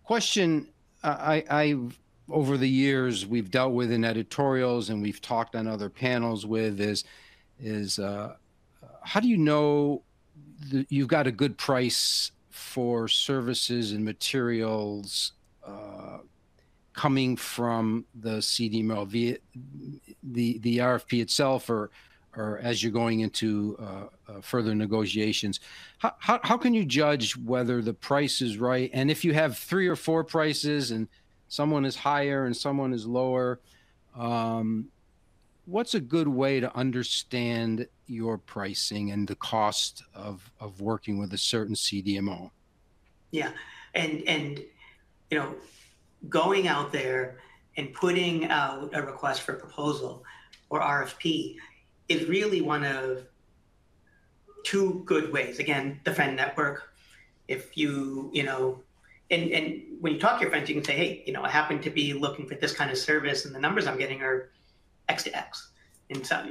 Question I've over the years we've dealt with in editorials and we've talked on other panels with is how do you know that you've got a good price for services and materials uh, coming from the CDMO via the RFP itself, or as you're going into further negotiations? How can you judge whether the price is right? And if you have three or four prices and someone is higher and someone is lower, um, what's a good way to understand your pricing and the cost of working with a certain CDMO? Yeah. And you know, going out there and putting out a request for proposal or RFP is really one of two good ways. Again, the friend network. If and when you talk to your friends, you can say, hey, I happen to be looking for this kind of service, and the numbers I'm getting are X to X. And so,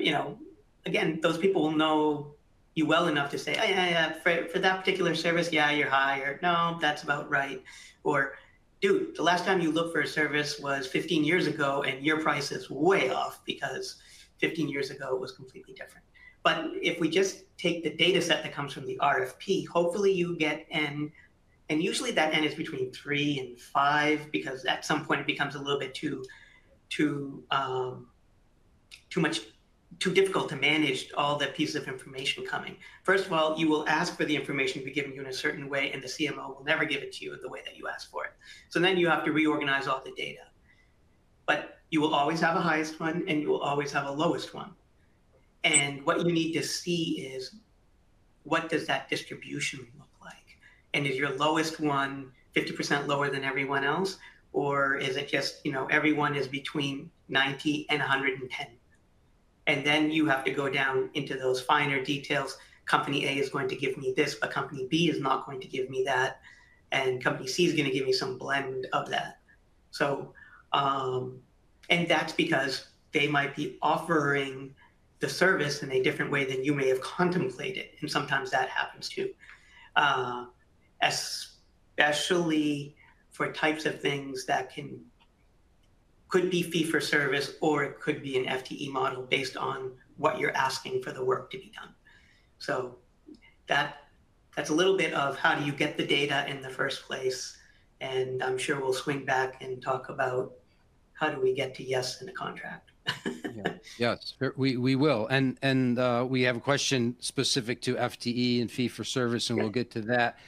again, those people will know you well enough to say, oh, yeah, for that particular service, yeah, you're high, or no, that's about right. Or, dude, the last time you looked for a service was 15 years ago, and your price is way off because 15 years ago it was completely different. But if we just take the data set that comes from the RFP, hopefully you get N, and usually that N is between 3 and 5, because at some point it becomes a little bit too too much too difficult to manage all the pieces of information coming. First of all, you will ask for the information to be given to you in a certain way, and the CMO will never give it to you in the way that you ask for it. So then you have to reorganize all the data. But you will always have a highest one, and you will always have a lowest one. And what you need to see is, what does that distribution look like? And is your lowest one 50% lower than everyone else? Or is it just, everyone is between 90 and 110? And then you have to go down into those finer details. Company A is going to give me this, but company B is not going to give me that. And company C is going to give me some blend of that. So, and that's because they might be offering the service in a different way than you may have contemplated. And sometimes that happens too. Especially for types of things that could be fee for service, or it could be an FTE model based on what you're asking for the work to be done. So that's a little bit of how do you get the data in the first place. And I'm sure we'll swing back and talk about how do we get to yes in a contract. Yeah. Yes, we will. And we have a question specific to FTE and fee for service, and Yeah. we'll get to that.